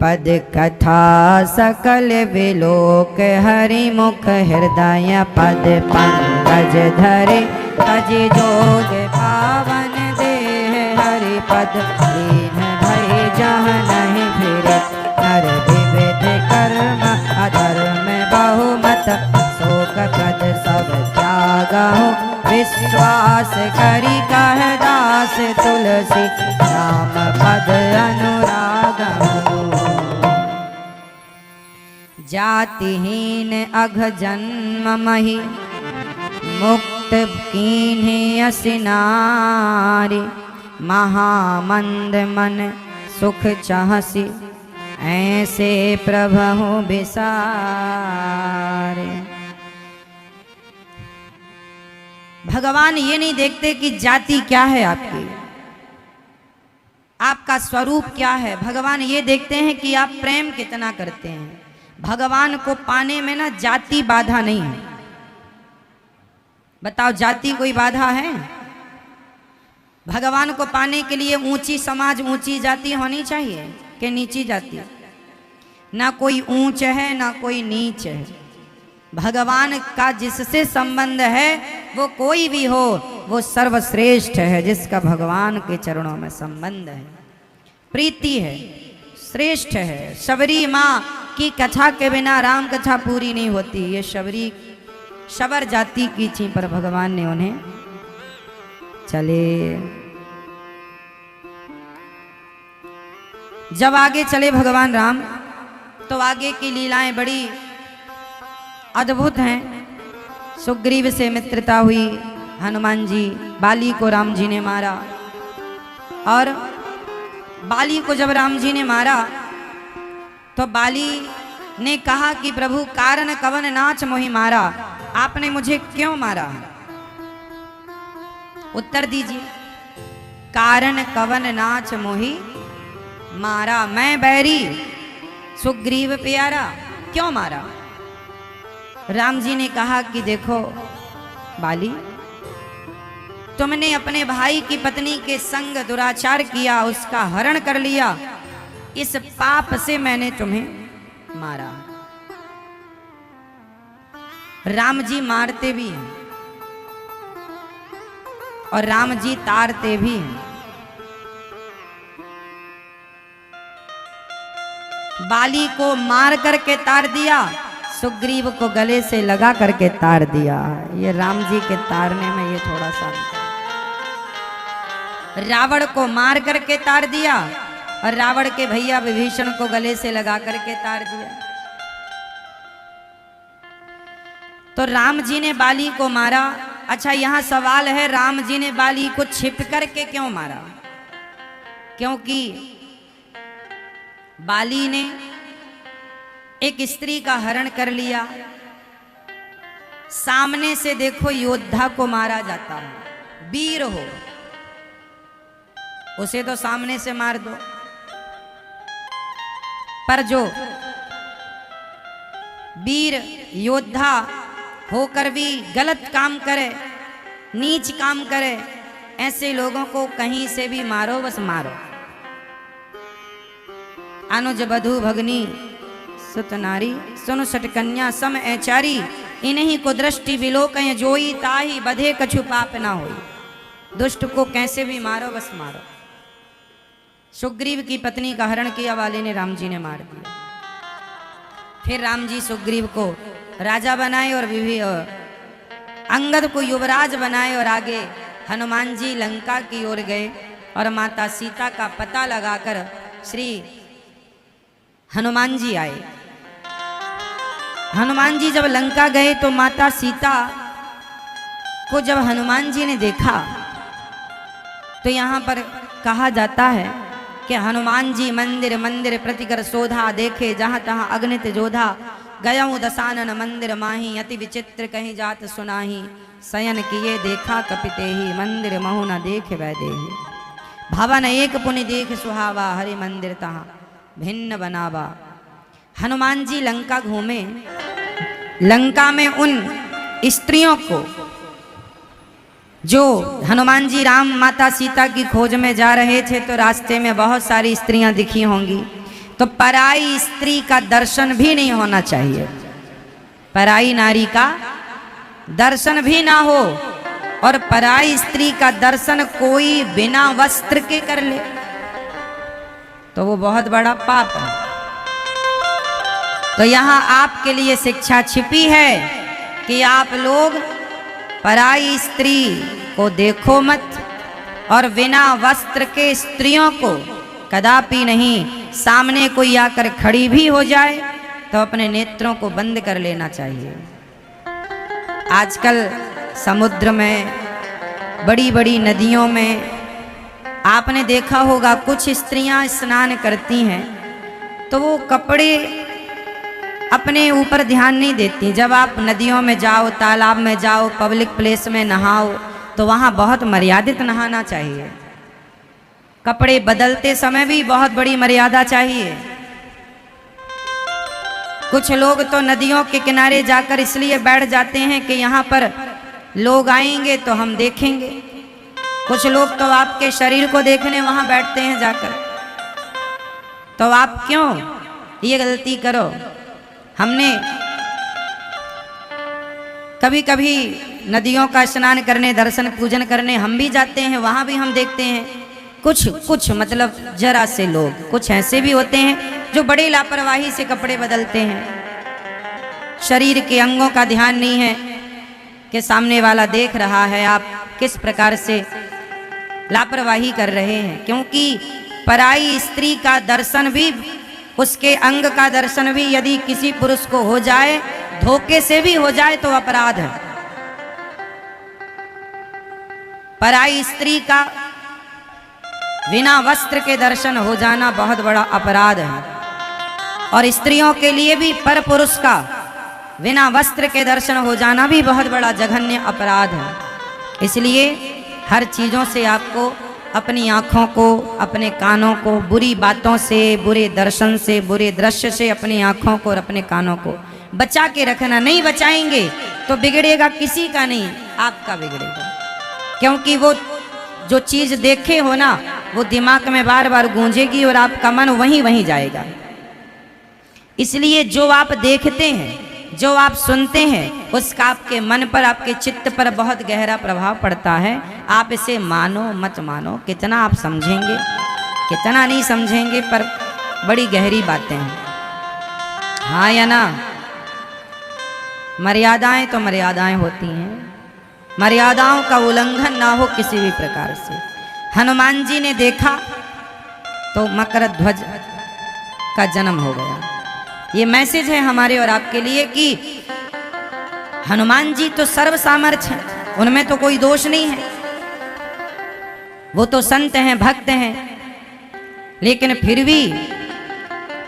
पद कथा सकल विलोक हरि मुख हृदय, पद पंकज धरे तज जोग पावन देह, हरि पद दीन भय जहाँ नहीं फिरे, नर विविध कर्म अधर्म बहुमत, शोक पद सब त्यागहु, विश्वास करी कह दास तुलसी, राम पद अनुरागहु। जातिहीन अघ जन्म मही, मुक्त कीन्हे असिनारी, महामंद मन सुख चाहसी, ऐसे प्रभु बिसारे। भगवान ये नहीं देखते कि जाति क्या है आपकी, आपका स्वरूप क्या है। भगवान ये देखते हैं कि आप प्रेम कितना करते हैं। भगवान को पाने में ना जाति बाधा नहीं है। बताओ जाति कोई बाधा है? भगवान को पाने के लिए ऊंची समाज ऊंची जाति होनी चाहिए कि नीची जाति? ना कोई ऊंच है ना कोई नीच है। भगवान का जिससे संबंध है वो कोई भी हो, वो सर्वश्रेष्ठ है जिसका भगवान के चरणों में संबंध है, प्रीति है, श्रेष्ठ है। शबरी माँ की कथा के बिना राम कथा पूरी नहीं होती। ये शबरी शबर जाति की थी, पर भगवान ने उन्हें चले। जब आगे चले भगवान राम तो आगे की लीलाएं बड़ी अद्भुत हैं। सुग्रीव से मित्रता हुई, हनुमान जी बाली को राम जी ने मारा, और बाली को जब राम जी ने मारा तो बाली ने कहा कि प्रभु कारण कवन नाच मोहि मारा, आपने मुझे क्यों मारा? उत्तर दीजिए। कारण कवन नाच मोहि मारा, मैं बैरी सुग्रीव प्यारा, क्यों मारा? राम जी ने कहा कि देखो बाली, तुमने अपने भाई की पत्नी के संग दुराचार किया, उसका हरण कर लिया, इस पाप से मैंने तुम्हें मारा। राम जी मारते भी हैं और राम जी तारते भी हैं। बाली को मार करके तार दिया, सुग्रीव को गले से लगा करके तार दिया। ये राम जी के तारने में ये थोड़ा सा, रावण को मार करके तार दिया और रावण के भैया विभीषण को गले से लगा करके तार दिया। तो राम जी ने बाली को मारा। अच्छा, यहां सवाल है, राम जी ने बाली को छिप करके क्यों मारा? क्योंकि बाली ने एक स्त्री का हरण कर लिया। सामने से देखो योद्धा को मारा जाता है, वीर हो, उसे तो सामने से मार दो, पर जो वीर योद्धा होकर भी गलत काम करे, नीच काम करे, ऐसे लोगों को कहीं से भी मारो, बस मारो। अनुज बधू भगनी सुत नारी, सुनु सट कन्या सम ऐचारी, इन्हीं को दृष्टि विलोकय जोई, ताही बधे कछु पाप ना होई। दुष्ट को कैसे भी मारो, बस मारो। सुग्रीव की पत्नी का हरण किया वाले ने राम जी ने मार दिया। फिर राम जी सुग्रीव को राजा बनाए और अंगद को युवराज बनाए, और आगे हनुमान जी लंका की ओर गए और माता सीता का पता लगाकर श्री हनुमान जी आए। हनुमान जी जब लंका गए तो माता सीता को जब हनुमान जी ने देखा तो यहाँ पर कहा जाता है कि हनुमान जी मंदिर मंदिर प्रतिकर शोधा, देखे जहाँ तहाँ अग्नित जोधा, गयऊँ दसानन मंदिर माही, अति विचित्र कहीं जात सुनाही, शयन किए देखा कपिते ही, मंदिर महु न देख वैदेही, भवन एक पुनि देख सुहावा, हरि मंदिर तहाँ भिन्न बनावा। हनुमान जी लंका घूमे। लंका में उन स्त्रियों को, जो हनुमान जी राम माता सीता की खोज में जा रहे थे तो रास्ते में बहुत सारी स्त्रियां दिखी होंगी, तो पराई स्त्री का दर्शन भी नहीं होना चाहिए। पराई नारी का दर्शन भी ना हो, और पराई स्त्री का दर्शन कोई बिना वस्त्र के कर ले तो वो बहुत बड़ा पाप है। तो यहाँ आपके लिए शिक्षा छिपी है कि आप लोग पराई स्त्री को देखो मत, और बिना वस्त्र के स्त्रियों को कदापि नहीं। सामने कोई आकर खड़ी भी हो जाए तो अपने नेत्रों को बंद कर लेना चाहिए। आजकल समुद्र में, बड़ी बड़ी नदियों में आपने देखा होगा कुछ स्त्रियां स्नान करती हैं तो वो कपड़े अपने ऊपर ध्यान नहीं देती। जब आप नदियों में जाओ, तालाब में जाओ, पब्लिक प्लेस में नहाओ तो वहाँ बहुत मर्यादित नहाना चाहिए। कपड़े बदलते समय भी बहुत बड़ी मर्यादा चाहिए। कुछ लोग तो नदियों के किनारे जाकर इसलिए बैठ जाते हैं कि यहाँ पर लोग आएंगे तो हम देखेंगे। कुछ लोग तो आपके शरीर को देखने वहाँ बैठते हैं जाकर। तो आप क्यों ये गलती करो? हमने कभी कभी नदियों का स्नान करने, दर्शन पूजन करने हम भी जाते हैं, वहाँ भी हम देखते हैं कुछ मतलब जरा से लोग, कुछ ऐसे भी होते हैं जो बड़ी लापरवाही से कपड़े बदलते हैं। शरीर के अंगों का ध्यान नहीं है कि सामने वाला देख रहा है, आप किस प्रकार से लापरवाही कर रहे हैं। क्योंकि पराई स्त्री का दर्शन भी, उसके अंग का दर्शन भी यदि किसी पुरुष को हो जाए, धोखे से भी हो जाए तो अपराध है। पराई स्त्री का बिना वस्त्र के दर्शन हो जाना बहुत बड़ा अपराध है। और स्त्रियों के लिए भी पर पुरुष का बिना वस्त्र के दर्शन हो जाना भी बहुत बड़ा जघन्य अपराध है। इसलिए हर चीज़ों से आपको अपनी आँखों को, अपने कानों को बुरी बातों से, बुरे दर्शन से, बुरे दृश्य से अपनी आँखों को और अपने कानों को बचा के रखना। नहीं बचाएंगे तो बिगड़ेगा किसी का नहीं, आपका बिगड़ेगा। क्योंकि वो जो चीज़ देखे हो ना, वो दिमाग में बार बार गूंजेगी और आपका मन वहीं वहीं जाएगा। इसलिए जो आप देखते हैं, जो आप सुनते हैं, उसका आपके मन पर, आपके चित्त पर बहुत गहरा प्रभाव पड़ता है। आप इसे मानो मत मानो, कितना आप समझेंगे कितना नहीं समझेंगे, पर बड़ी गहरी बातें हैं। हाँ या ना? मर्यादाएं तो मर्यादाएं होती हैं, मर्यादाओं का उल्लंघन ना हो किसी भी प्रकार से। हनुमान जी ने देखा तो मकर ध्वज का जन्म हो गया। ये मैसेज है हमारे और आपके लिए कि हनुमान जी तो सर्व सामर्थ्य हैं, उनमें तो कोई दोष नहीं है, वो तो संत हैं, भक्त हैं। लेकिन फिर भी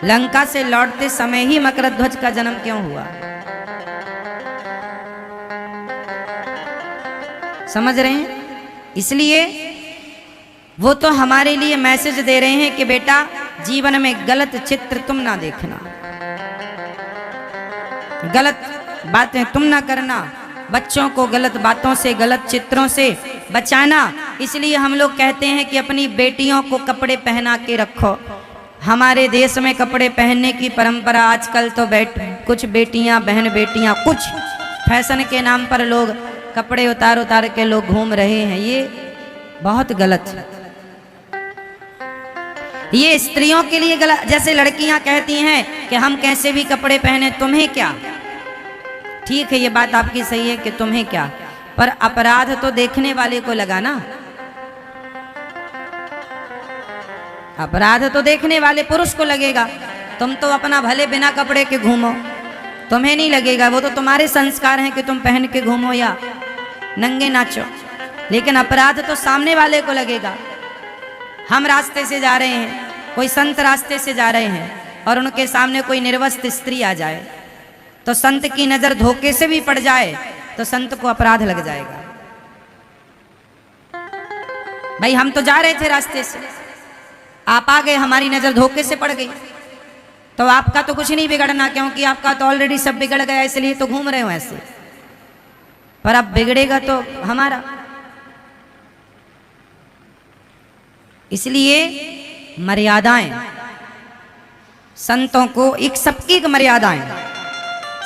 लंका से लौटते समय ही मकर ध्वज का जन्म क्यों हुआ? समझ रहे हैं? इसलिए वो तो हमारे लिए मैसेज दे रहे हैं कि बेटा, जीवन में गलत चित्र तुम ना देखना, गलत बातें तुम ना करना, बच्चों को गलत बातों से, गलत चित्रों से बचाना। इसलिए हम लोग कहते हैं कि अपनी बेटियों को कपड़े पहना के रखो। हमारे देश में कपड़े पहनने की परंपरा आजकल तो कुछ बेटियां, बहन बेटियां, कुछ फैशन के नाम पर लोग कपड़े उतार उतार के लोग घूम रहे हैं। ये बहुत गलत है। ये स्त्रियों के लिए गलत। जैसे लड़कियां कहती हैं कि हम कैसे भी कपड़े पहने, तुम्हें क्या? ठीक है, ये बात आपकी सही है कि तुम्हें क्या, पर अपराध तो देखने वाले को लगा ना। अपराध तो देखने वाले पुरुष को लगेगा। तुम तो अपना भले बिना कपड़े के घूमो, तुम्हें नहीं लगेगा, वो तो तुम्हारे संस्कार हैं कि तुम पहन के घूमो या नंगे नाचो। लेकिन अपराध तो सामने वाले को लगेगा। हम रास्ते से जा रहे हैं, कोई संत रास्ते से जा रहे हैं और उनके सामने कोई निर्वस्त्र स्त्री आ जाए, तो संत की नजर धोखे से भी पड़ जाए तो संत को अपराध लग जाएगा। भाई, हम तो जा रहे थे रास्ते से, आप आ गए, हमारी नजर धोखे से पड़ गई, तो आपका तो कुछ नहीं बिगड़ना, क्योंकि आपका तो ऑलरेडी सब बिगड़ गया, इसलिए तो घूम रहे हो ऐसे। पर अब बिगड़ेगा तो हमारा। इसलिए मर्यादाएं, संतों को एक सबकी मर्यादाएं,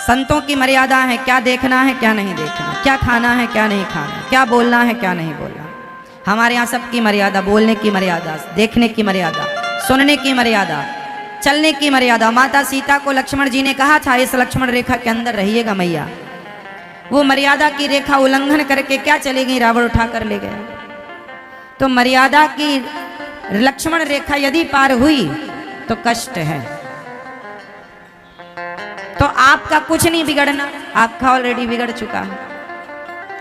संतों की मर्यादा है, क्या देखना है क्या नहीं देखना, क्या खाना है क्या नहीं खाना, क्या बोलना है क्या नहीं बोलना। हमारे यहाँ सबकी मर्यादा, बोलने की मर्यादा, देखने की मर्यादा, सुनने की मर्यादा, चलने की मर्यादा। माता सीता को लक्ष्मण जी ने कहा था, इस लक्ष्मण रेखा के अंदर रहिएगा मैया। वो मर्यादा की रेखा उल्लंघन करके क्या चली गई, रावण उठा कर ले गया। तो मर्यादा की लक्ष्मण रेखा यदि पार हुई तो कष्ट है। तो आपका कुछ नहीं बिगड़ना, आपका ऑलरेडी बिगड़ चुका है,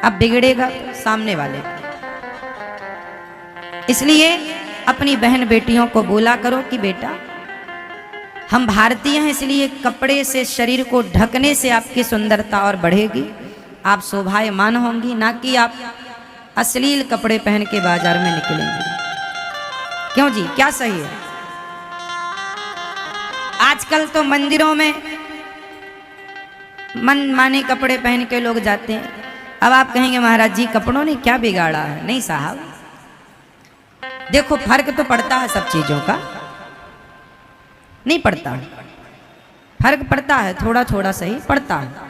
अब बिगड़ेगा सामने वाले। इसलिए अपनी बहन बेटियों को बोला करो कि बेटा, हम भारतीय हैं, इसलिए कपड़े से, शरीर को ढकने से आपकी सुंदरता और बढ़ेगी, आप शोभायमान होंगी, ना कि आप अश्लील कपड़े पहन के बाजार में निकलेंगे। क्यों जी, क्या सही है? आजकल तो मंदिरों में मन माने कपड़े पहन के लोग जाते हैं। अब आप कहेंगे महाराज जी कपड़ों ने क्या बिगाड़ा है? नहीं साहब, देखो फर्क तो पड़ता है सब चीजों का, नहीं पड़ता? फर्क पड़ता है, थोड़ा थोड़ा सही पड़ता है।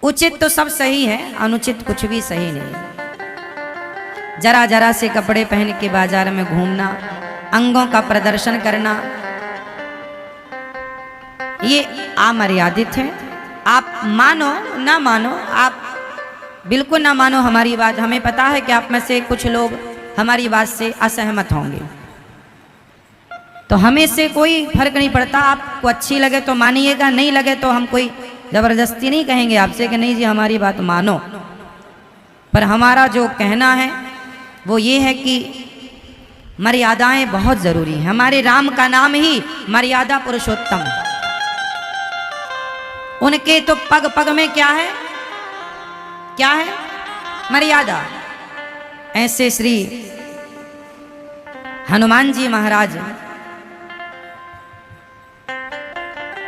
उचित तो सब सही है, अनुचित कुछ भी सही नहीं। जरा जरा से कपड़े पहन के बाजार में घूमना, अंगों का प्रदर्शन करना, ये अमर्यादित है। आप मानो ना मानो, आप बिल्कुल ना मानो हमारी बात, हमें पता है कि आप में से कुछ लोग हमारी बात से असहमत होंगे, तो हमें से कोई फर्क नहीं पड़ता। आपको अच्छी लगे तो मानिएगा, नहीं लगे तो हम कोई जबरदस्ती नहीं कहेंगे आपसे कि नहीं जी हमारी बात मानो। पर हमारा जो कहना है वो ये है कि मर्यादाएं बहुत जरूरी हैं। हमारे राम का नाम ही मर्यादा पुरुषोत्तम है। उनके तो पग पग में क्या है, क्या है? मर्यादा। ऐसे श्री हनुमान जी महाराज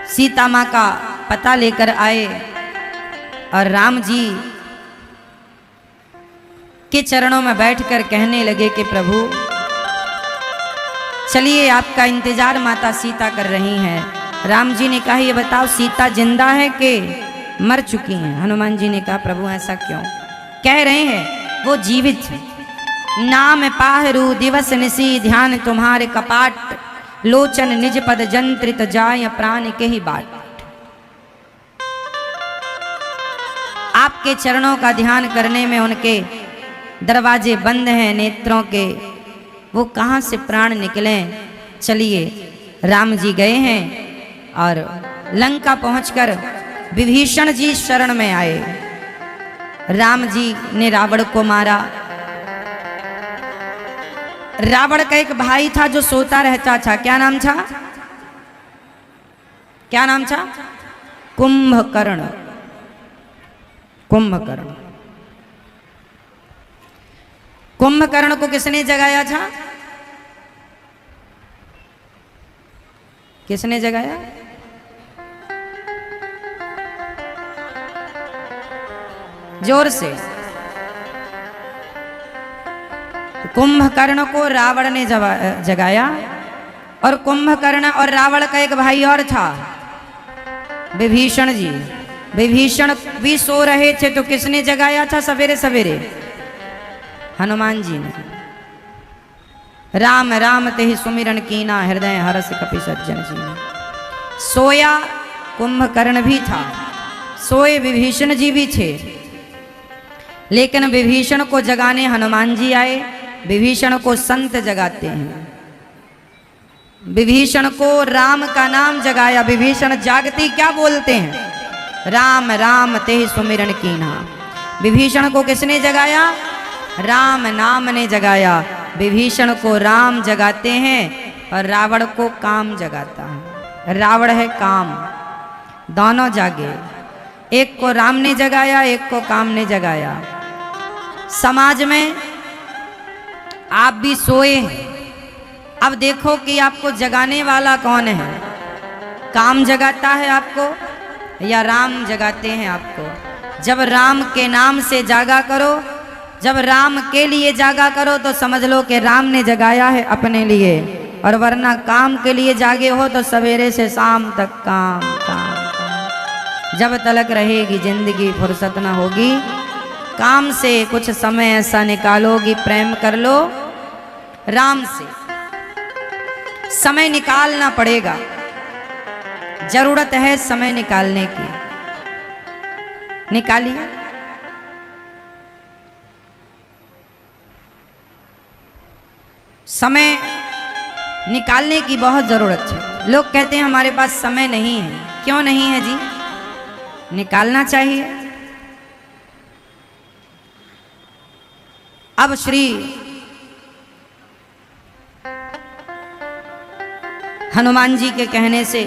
सीता मां का पता लेकर आए और राम जी के चरणों में बैठकर कहने लगे कि प्रभु चलिए, आपका इंतजार माता सीता कर रही हैं। राम जी ने कहा ये बताओ सीता जिंदा है कि मर चुकी हैं? हनुमान जी ने कहा प्रभु ऐसा क्यों? कह रहे हैं वो जीवित है। नाम पाहरू दिवस निसी ध्यान तुम्हारे कपाट, लोचन निज पद जंत्रित जाय प्राण के ही बाट। आपके चरणों का ध्यान करने में उनके दरवाजे बंद हैं नेत्रों के, वो कहाँ से प्राण निकले? चलिए, राम जी गए हैं और लंका पहुंचकर विभीषण जी शरण में आए। राम जी ने रावण को मारा। रावण का एक भाई था जो सोता रहता था, क्या नाम था? क्या नाम था? कुंभकर्ण। कुंभकर्ण। कुंभकर्ण को किसने जगाया था? किसने जगाया? जोर से। कुंभकर्ण को रावण ने जगाया, और कुंभकर्ण और रावण का एक भाई और था, विभीषण जी। विभीषण भी सो रहे थे तो किसने जगाया था सवेरे सवेरे? हनुमान जी ने। राम राम तेहि सुमिरन कीना, हृदय हरस कपि सज्जन जी। सोया कुंभकर्ण भी था, सोए विभीषण जी भी थे, लेकिन विभीषण को जगाने हनुमान जी आए। विभीषण को संत जगाते हैं। विभीषण को राम का नाम जगाया। विभीषण जागती क्या बोलते हैं? राम राम तेहि सुमिरन कीना। विभीषण को किसने जगाया? राम नाम ने जगाया। विभीषण को राम जगाते हैं और रावण को काम जगाता है। रावण है काम, दोनों जागे। एक को राम ने जगाया, एक को काम ने जगाया। समाज में आप भी सोए हैं, अब देखो कि आपको जगाने वाला कौन है? काम जगाता है आपको या राम जगाते हैं आपको? जब राम के नाम से जागा करो, जब राम के लिए जागा करो तो समझ लो कि राम ने जगाया है अपने लिए, और वरना काम के लिए जागे हो तो सवेरे से शाम तक काम काम काम। जब तलक रहेगी जिंदगी फुर्सत ना होगी, काम से कुछ समय ऐसा निकालोगी, प्रेम कर लो राम से। समय निकालना पड़ेगा, जरूरत है समय निकालने की। निकालिए। समय निकालने की बहुत जरूरत है। लोग कहते हैं हमारे पास समय नहीं है। क्यों नहीं है जी? निकालना चाहिए। अब श्री हनुमान जी के कहने से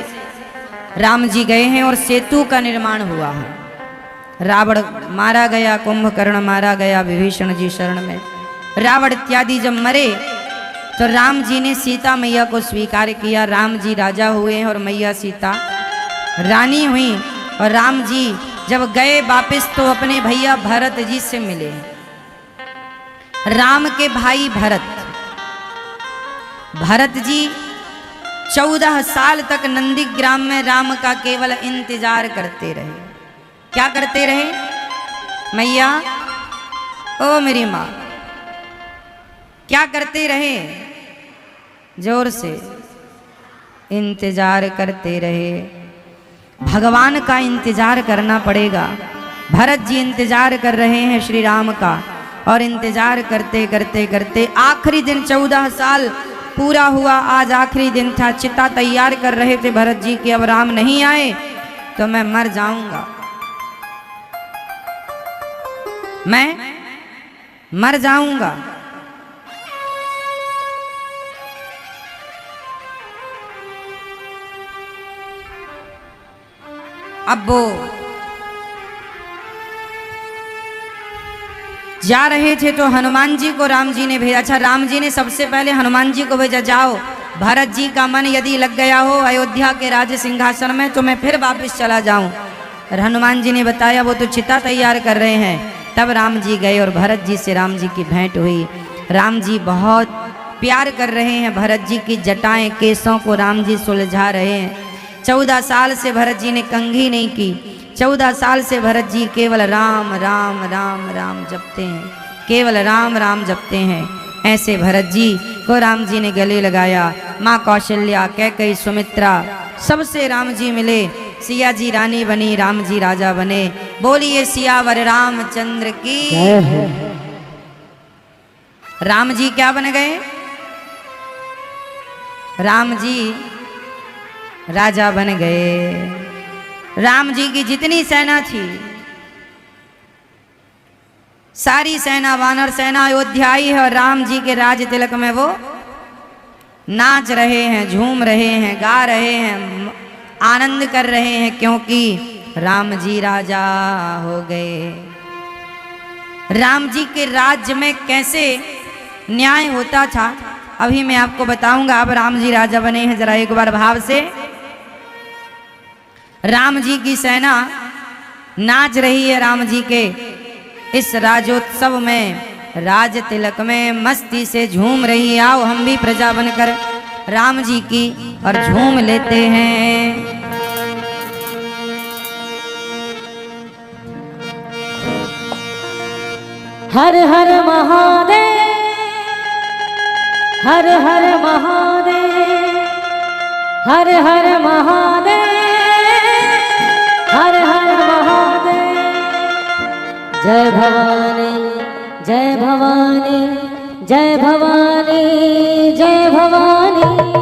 राम जी गए हैं और सेतु का निर्माण हुआ है। रावण मारा गया, कुंभकर्ण मारा गया विभीषण जी शरण में। रावण इत्यादि जब मरे तो राम जी ने सीता मैया को स्वीकार किया। राम जी राजा हुए और मैया सीता रानी हुई। और राम जी जब गए वापस तो अपने भैया भरत जी से मिले। राम के भाई भरत, भरत जी 14 साल तक नंदीग्राम में राम का केवल इंतजार करते रहे। क्या करते रहे? मैया, ओ मेरी माँ, क्या करते रहे? जोर से इंतजार करते रहे। भगवान का इंतजार करना पड़ेगा। भरत जी इंतजार कर रहे हैं श्री राम का, और इंतजार करते करते करते आखिरी दिन 14 साल पूरा हुआ। आज आखिरी दिन था। चिता तैयार कर रहे थे भरत जी कि अब राम नहीं आए तो मैं मर जाऊंगा, मैं मर जाऊंगा। अब वो जा रहे थे तो हनुमान जी को राम जी ने भेजा। अच्छा, राम जी ने सबसे पहले हनुमान जी को भेजा, जाओ भरत जी का मन यदि लग गया हो अयोध्या के राज सिंहासन में तो मैं फिर वापस चला जाऊं। और हनुमान जी ने बताया वो तो चिता तैयार कर रहे हैं। तब राम जी गए और भरत जी से राम जी की भेंट हुई। राम जी बहुत प्यार कर रहे हैं। भरत जी की जटाएं केसों को राम जी सुलझा रहे हैं। 14 साल से भरत जी ने कंघी नहीं की। 14 साल से भरत जी केवल राम राम राम राम जपते हैं, केवल राम राम जपते हैं। ऐसे भरत जी को राम जी ने गले लगाया। माँ कौशल्या, कैकेयी, सुमित्रा सबसे राम जी मिले। सिया जी रानी बनी, राम जी राजा बने। बोलिए सियावर रामचंद्र की। राम जी क्या बन गए? राम जी राजा बन गए। राम जी की जितनी सेना थी सारी सेना, वानर सेना अयोध्या आई है और राम जी के राज तिलक में वो नाच रहे हैं, झूम रहे हैं, गा रहे हैं, आनंद कर रहे हैं, क्योंकि राम जी राजा हो गए। राम जी के राज्य में कैसे न्याय होता था अभी मैं आपको बताऊंगा। अब राम जी राजा बने हैं, जरा एक बार भाव से। राम जी की सेना नाच रही है राम जी के इस राजोत्सव में, राज तिलक में मस्ती से झूम रही है। आओ हम भी प्रजा बनकर राम जी की और झूम लेते हैं। हर हर महादेव, हर हर महादेव, हर हर महादेव, हर हर महादेव। जय भवानी, जय भवानी, जय भवानी, जय भवानी।